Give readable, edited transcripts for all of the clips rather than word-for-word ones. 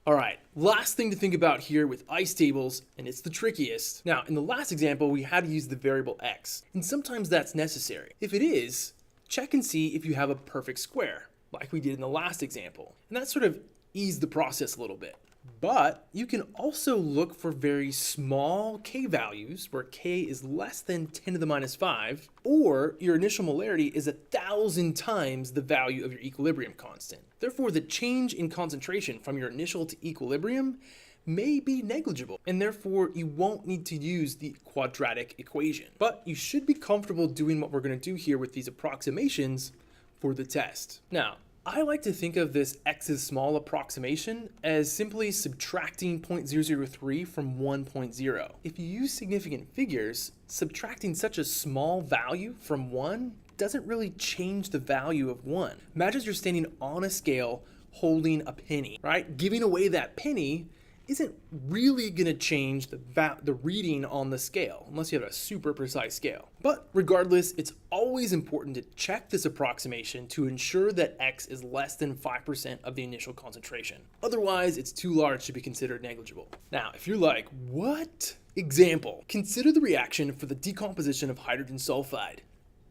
All right, last thing to think about here with ice tables, and it's the trickiest. Now, in the last example, we had to use the variable x, and sometimes that's necessary. If it is, check and see if you have a perfect square, like we did in the last example. And that sort of eased the process a little bit. But you can also look for very small k values where k is less than 10 to the minus 5, or your initial molarity is 1,000 times the value of your equilibrium constant. Therefore, the change in concentration from your initial to equilibrium may be negligible, and therefore you won't need to use the quadratic equation. But you should be comfortable doing what we're going to do here with these approximations for the test. Now, I like to think of this X is small approximation as simply subtracting 0.003 from 1.0. If you use significant figures, subtracting such a small value from 1 doesn't really change the value of 1. Imagine you're standing on a scale holding a penny, right? Giving away that penny isn't really going to change the reading on the scale, unless you have a super precise scale. But regardless, it's always important to check this approximation to ensure that x is less than 5% of the initial concentration. Otherwise, it's too large to be considered negligible. Now, if you're like, what? Example, consider the reaction for the decomposition of hydrogen sulfide.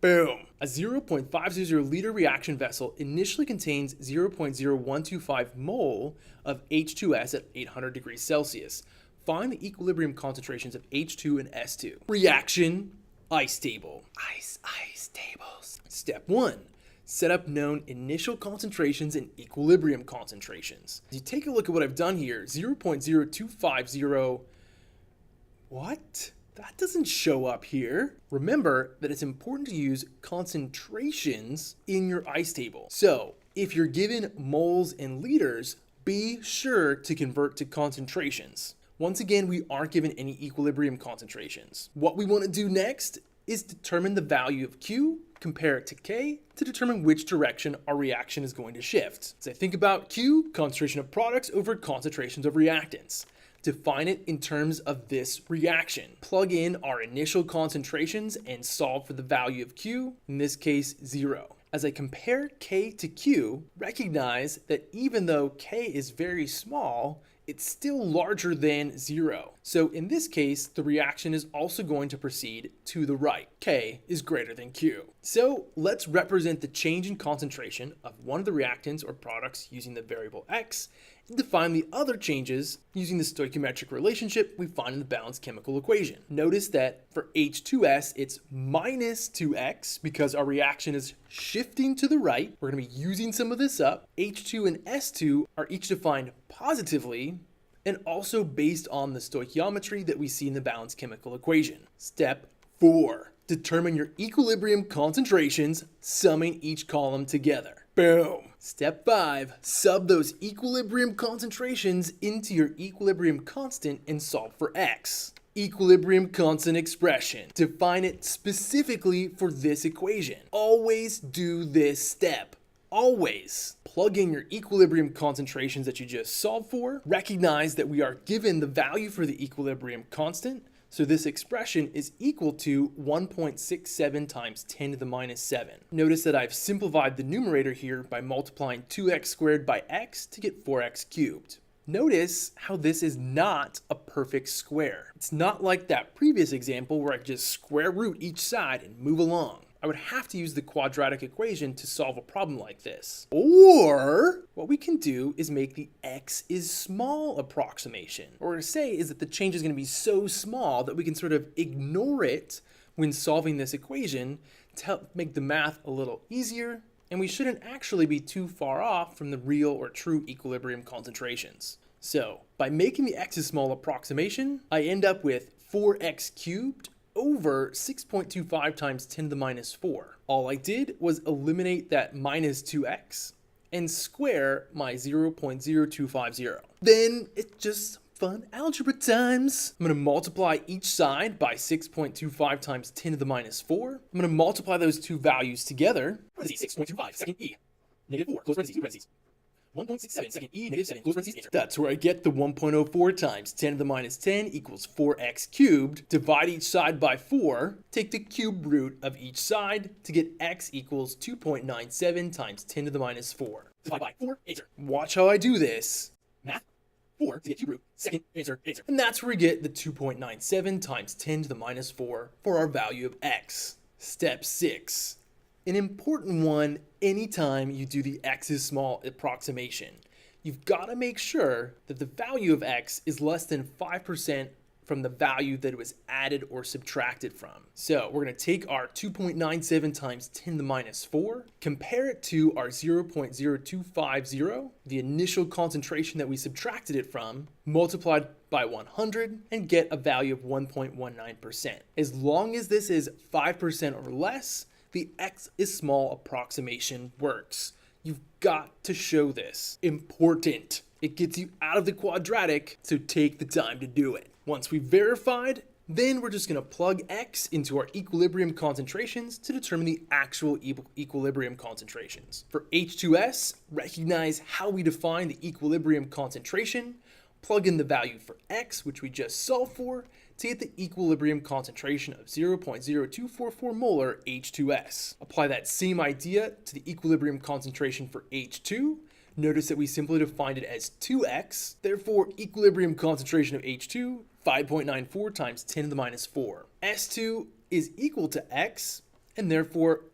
Boom! A 0.500 liter reaction vessel initially contains 0.0125 mole of H2S at 800 degrees Celsius. Find the equilibrium concentrations of H2 and S2. Reaction, ice table. Ice tables. Step 1. Set up known initial concentrations and equilibrium concentrations. As you take a look at what I've done here, 0.0250. What? That doesn't show up here. Remember that it's important to use concentrations in your ice table. So if you're given moles and liters, be sure to convert to concentrations. Once again, we aren't given any equilibrium concentrations. What we want to do next is determine the value of Q, compare it to K, to determine which direction our reaction is going to shift. So think about Q, concentration of products over concentrations of reactants. Define it in terms of this reaction. Plug in our initial concentrations and solve for the value of Q, in this case 0. As I compare K to Q, recognize that even though K is very small, it's still larger than 0. So in this case, the reaction is also going to proceed to the right. K is greater than Q. So let's represent the change in concentration of one of the reactants or products using the variable X, and define the other changes using the stoichiometric relationship we find in the balanced chemical equation. Notice that for H2S, it's minus 2x because our reaction is shifting to the right. We're going to be using some of this up. H2 and S2 are each defined positively and also based on the stoichiometry that we see in the balanced chemical equation. Step 4. Determine your equilibrium concentrations, summing each column together. Boom. Step 5. Sub those equilibrium concentrations into your equilibrium constant and solve for X. Equilibrium constant expression. Define it specifically for this equation. Always do this step. Always. Plug in your equilibrium concentrations that you just solved for. Recognize that we are given the value for the equilibrium constant. So this expression is equal to 1.67 times 10 to the minus 7. Notice that I've simplified the numerator here by multiplying 2x squared by x to get 4x cubed. Notice how this is not a perfect square. It's not like that previous example where I could just square root each side and move along. I would have to use the quadratic equation to solve a problem like this. Or what we can do is make the X is small approximation. What we're going to say is that the change is going to be so small that we can sort of ignore it when solving this equation to help make the math a little easier, and we shouldn't actually be too far off from the real or true equilibrium concentrations. So by making the X is small approximation, I end up with 4x cubed over 6.25 times 10 to the minus 4. All I did was eliminate that minus 2x and square my 0.0250. Then it's just fun algebra times. I'm going to multiply each side by 6.25 times 10 to the minus 4. I'm going to multiply those two values together. 6.25 second e, negative 4, close parentheses. 1.67 second e, negative 7, close parentheses, answer. That's where I get the 1.04 times 10 to the minus 10 equals 4x cubed. Divide each side by 4. Take the cube root of each side to get x equals 2.97 times 10 to the minus 4. Divide by 4, answer. Watch how I do this. Math. 4 to get cube root. Second answer. And that's where we get the 2.97 times 10 to the minus 4 for our value of x. Step 6. An important one anytime you do the X is small approximation. You've got to make sure that the value of x is less than 5% from the value that it was added or subtracted from. So we're going to take our 2.97 times 10 to the minus 4, compare it to our 0.0250, the initial concentration that we subtracted it from, multiplied by 100, and get a value of 1.19%. As long as this is 5% or less, the X is small approximation works. You've got to show this. Important. It gets you out of the quadratic, so take the time to do it. Once we've verified, then we're just going to plug x into our equilibrium concentrations to determine the actual equilibrium concentrations. For H2S, recognize how we define the equilibrium concentration, plug in the value for x, which we just solved for, to get the equilibrium concentration of 0.0244 molar H2S. Apply that same idea to the equilibrium concentration for H2. Notice that we simply defined it as 2x, therefore equilibrium concentration of H2, 5.94 times 10 to the minus 4. S2 is equal to x, and therefore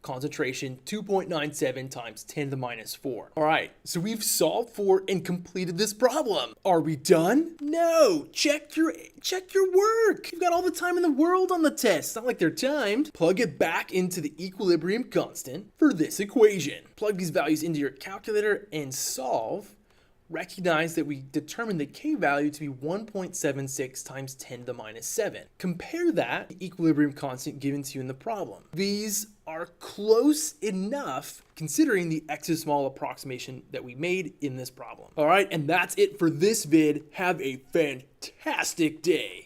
concentration 2.97 times 10 to the minus 4. All right, so we've solved for and completed this problem. Are we done? No, check your work. You've got all the time in the world on the test. It's not like they're timed. Plug it back into the equilibrium constant for this equation. Plug these values into your calculator and solve. Recognize that we determined the k value to be 1.76 times 10 to the minus 7. Compare that to the equilibrium constant given to you in the problem. These are close enough considering the X is small approximation that we made in this problem. All right, and that's it for this vid. Have a fantastic day.